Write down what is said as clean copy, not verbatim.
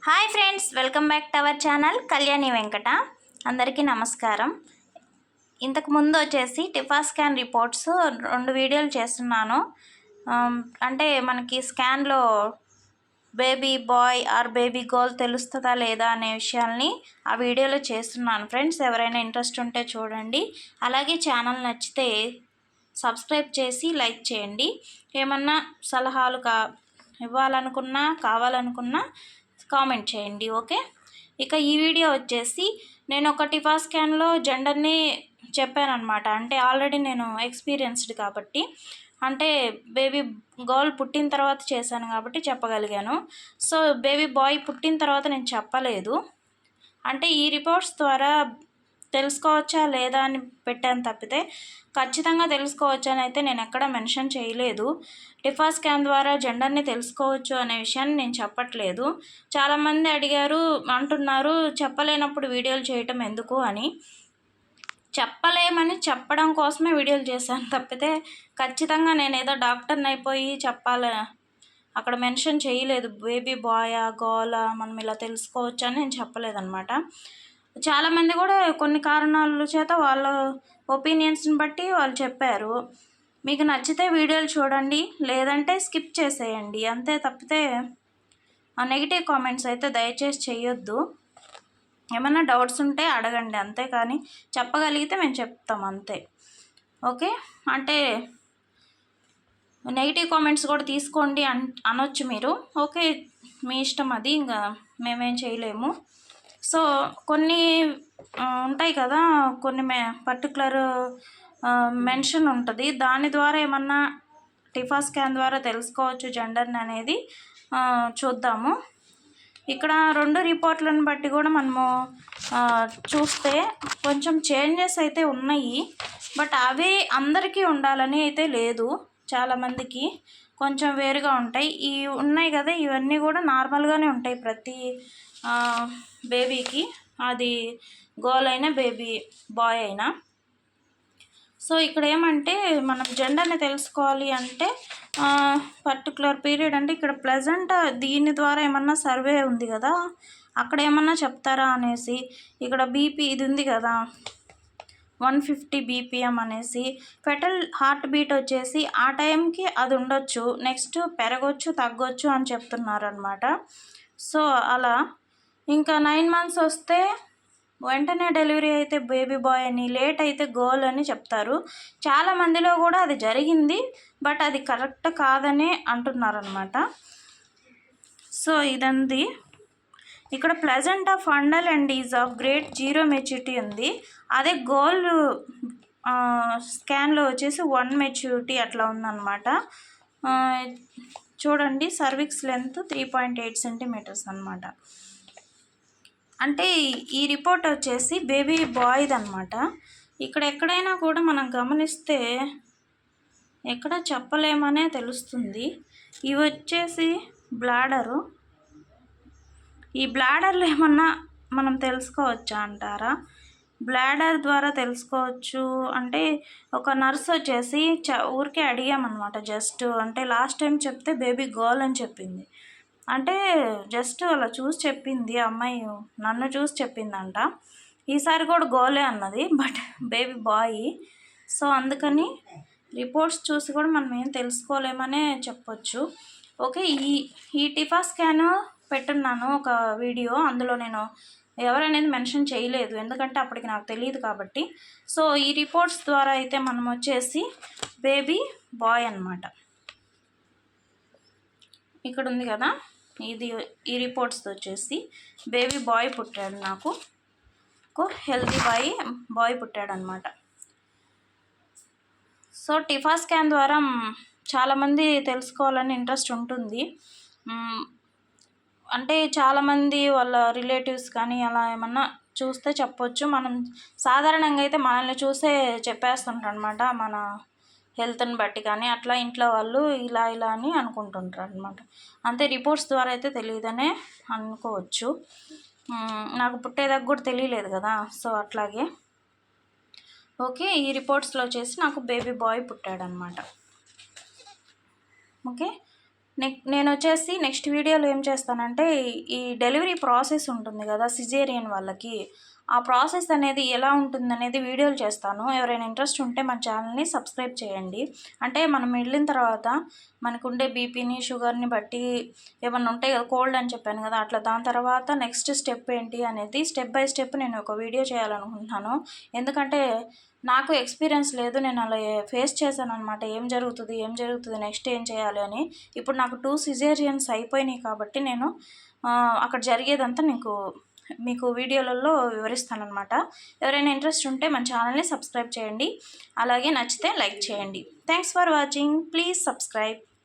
Hi friends, welcome back to our channel Kalyani Venkata. అందరికీ నమస్కారం. ఇంతకు ముందు వచ్చేసి టిఫా స్కాన్ రిపోర్ట్స్ 2 వీడియోలు చేస్తున్నాను. అంటే మనకి స్కాన్లో baby boy or baby girl తెలుస్తుందా లేదా అనే విషయాల్ని ఆ వీడియోలో చేస్తున్నాను ఫ్రెండ్స్. ఎవరైనా ఇంట్రెస్ట్ ఉంటే చూడండి. అలాగే ఛానల్ నచ్చితే సబ్స్క్రైబ్ చేసి లైక్ చేయండి. ఏమన్నా సలహాలు ఇవ్వాలనుకున్నా కావాలనుకున్నా కామెంట్ చేయండి. ఓకే, ఇక ఈ వీడియో వచ్చేసి నేను ఒక టిఫా స్కాన్లో జెండర్ని చెప్పానమాట. అంటే ఆల్రెడీ నేను ఎక్స్పీరియన్స్డ్ కాబట్టి, అంటే బేబీ గర్ల్ పుట్టిన తర్వాత చేశాను కాబట్టి చెప్పగలిగాను. సో బేబీ బాయ్ పుట్టిన తర్వాత నేను చెప్పలేదు. అంటే ఈ రిపోర్ట్స్ ద్వారా తెలుసుకోవచ్చా లేదా అని పెట్టాను తప్పితే ఖచ్చితంగా తెలుసుకోవచ్చు అని అయితే నేను ఎక్కడ మెన్షన్ చేయలేదు. టిఫా స్కాన్ ద్వారా జెండర్ని తెలుసుకోవచ్చు అనే విషయాన్ని నేను చెప్పట్లేదు. చాలామంది అంటున్నారు చెప్పలేనప్పుడు వీడియోలు చేయటం ఎందుకు అని. చెప్పలేమని చెప్పడం కోసమే వీడియోలు చేశాను తప్పితే ఖచ్చితంగా నేను ఏదో డాక్టర్ని అయిపోయి అక్కడ మెన్షన్ చేయలేదు. బేబీ బాయా గర్లా మనం ఇలా తెలుసుకోవచ్చు అని నేను చెప్పలేదన్నమాట. చాలామంది కూడా కొన్ని కారణాల చేత వాళ్ళ ఒపీనియన్స్ని బట్టి వాళ్ళు చెప్పారు. మీకు నచ్చితే వీడియోలు చూడండి, లేదంటే స్కిప్ చేసేయండి అంతే. తప్పితే ఆ నెగిటివ్ కామెంట్స్ అయితే దయచేసి చేయొద్దు. ఏమన్నా డౌట్స్ ఉంటే అడగండి, అంతే. కానీ చెప్పగలిగితే మేము చెప్తాం అంతే. ఓకే, అంటే నెగిటివ్ కామెంట్స్ కూడా తీసుకోండి అనొచ్చు మీరు. ఓకే, మీ ఇష్టం, అది ఇంకా మేమేం చేయలేము. సో కొన్ని ఉంటాయి కదా, కొన్ని పర్టికులర్ మెన్షన్ ఉంటుంది. దాని ద్వారా ఏమన్నా టిఫా స్కాన్ ద్వారా తెలుసుకోవచ్చు జెండర్ని అనేది చూద్దాము. ఇక్కడ 2 రిపోర్ట్లను బట్టి కూడా మనము చూస్తే కొంచెం చేంజెస్ అయితే ఉన్నాయి. బట్ అవి అందరికీ ఉండాలని అయితే లేదు. చాలామందికి కొంచెం వేరుగా ఉంటాయి. ఉన్నాయి కదా, ఇవన్నీ కూడా నార్మల్గానే ఉంటాయి ప్రతి బేబీకి, అది గర్ల్ అయినా బేబీ బాయ్ అయినా. సో ఇక్కడ ఏమంటే మనం జెండర్ని తెలుసుకోవాలి అంటే పర్టికులర్ పీరియడ్, అంటే ఇక్కడ ప్లెజెంట్ దీని ద్వారా ఏమన్నా సర్వే ఉంది కదా, అక్కడ ఏమన్నా చెప్తారా అనేసి. ఇక్కడ బీపీ ఇది ఉంది కదా 150 BPM అనేసి, ఫెటల్ హార్ట్ బీట్ వచ్చేసి ఆ టైంకి అది ఉండొచ్చు, నెక్స్ట్ పెరగొచ్చు తగ్గొచ్చు అని చెప్తున్నారు అనమాట. సో అలా ఇంకా 9 months వస్తే వెంటనే డెలివరీ అయితే బేబీ బాయ్ అని, లేట్ అయితే గర్ల్ అని చెప్తారు. చాలామందిలో కూడా అది జరిగింది, బట్ అది కరెక్ట్ కాదని అంటున్నారనమాట. సో ఇదంది. ఇక్కడ pleasant of ఫండల్ and is of great zero maturity ఉంది. అదే గర్ల్ స్కాన్లో వచ్చేసి 1 మెచ్యూరిటీ అట్లా ఉందన్నమాట. చూడండి, సర్విక్స్ లెంత్ 3.8 centimeters అనమాట. అంటే ఈ రిపోర్ట్ వచ్చేసి బేబీ బాయ్ది అనమాట. ఇక్కడ ఎక్కడైనా కూడా మనం గమనిస్తే ఎక్కడ చెప్పలేమనే తెలుస్తుంది. ఇవి వచ్చేసి బ్లాడరు. ఈ బ్లాడర్లో ఏమన్నా మనం తెలుసుకోవచ్చా అంటారా? బ్లాడర్ ద్వారా తెలుసుకోవచ్చు అంటే ఒక నర్స్ వచ్చేసి ఊరికే అడిగామన్నమాట. జస్ట్ అంటే లాస్ట్ టైం చెప్తే బేబీ గర్ల్ అని చెప్పింది. అంటే జస్ట్ అలా చూసి చెప్పింది అమ్మాయి, నన్ను చూసి చెప్పిందంట. ఈసారి కూడా గర్లే అన్నది, బట్ బేబీ బాయ్. సో అందుకని రిపోర్ట్స్ చూసి కూడా మనం ఏం తెలుసుకోలేమనే చెప్పొచ్చు. ఓకే, ఈ టిఫా స్కాన్ పెట్టున్నాను ఒక వీడియో, అందులో నేను ఎవరనేది మెన్షన్ చేయలేదు, ఎందుకంటే అప్పటికి నాకు తెలియదు కాబట్టి. సో ఈ రిపోర్ట్స్ ద్వారా అయితే మనం వచ్చేసి బేబీ బాయ్ అన్నమాట. ఇక్కడ ఉంది కదా, ఈ రిపోర్ట్స్ వచ్చేసి బేబీ బాయ్ పుట్టాడు, నాకు హెల్తీ బాయ్ పుట్టాడు అనమాట. సో టిఫా స్కాన్ ద్వారా చాలామంది తెలుసుకోవాలని ఇంట్రెస్ట్ ఉంటుంది. అంటే చాలామంది వాళ్ళ రిలేటివ్స్ కానీ అలా ఏమన్నా చూస్తే చెప్పొచ్చు. మనం సాధారణంగా అయితే మనల్ని చూసే చెప్పేస్తుంటారు అనమాట, మన హెల్త్ని బట్టి కానీ అట్లా ఇంట్లో వాళ్ళు ఇలా అని అనుకుంటుంటారు అనమాట. అంతే, రిపోర్ట్స్ ద్వారా అయితే తెలియదనే అనుకోవచ్చు. నాకు పుట్టేదాకా కూడా తెలియలేదు కదా, సో అట్లాగే. ఓకే, ఈ రిపోర్ట్స్లో వచ్చేసి నాకు బేబీ బాయ్ పుట్టాడనమాట. ఓకే, నేను వచ్చేసి నెక్స్ట్ వీడియోలో ఏం చేస్తానంటే ఈ డెలివరీ ప్రాసెస్ ఉంటుంది కదా సిజేరియన్ వాళ్ళకి, ఆ ప్రాసెస్ అనేది ఎలా ఉంటుందనేది వీడియోలు చేస్తాను. ఎవరైనా ఇంట్రెస్ట్ ఉంటే మన ఛానల్ని సబ్స్క్రైబ్ చేయండి. అంటే మనం వెళ్ళిన తర్వాత మనకుండే బీపీని షుగర్ని బట్టి ఏమన్నా ఉంటాయి కదా, కోల్డ్ అని చెప్పాను కదా, అట్లా దాని తర్వాత నెక్స్ట్ స్టెప్ ఏంటి అనేది స్టెప్ బై స్టెప్ నేను ఒక వీడియో చేయాలనుకుంటున్నాను. ఎందుకంటే నాకు ఎక్స్పీరియన్స్ లేదు, నేను అలా ఫేస్ చేశాను అనమాట. ఏం జరుగుతుంది నెక్స్ట్ ఏం చేయాలి అని. ఇప్పుడు నాకు 2 సిజేరియన్స్ అయిపోయినాయి కాబట్టి నేను అక్కడ జరిగేదంతా మీకు వీడియోలలో వివరిస్తానమాట. ఎవరైనా ఇంట్రెస్ట్ ఉంటే మన ఛానల్ని సబ్స్క్రైబ్ చేయండి. అలాగే నచ్చితే లైక్ చేయండి. Thanks for watching. Please subscribe.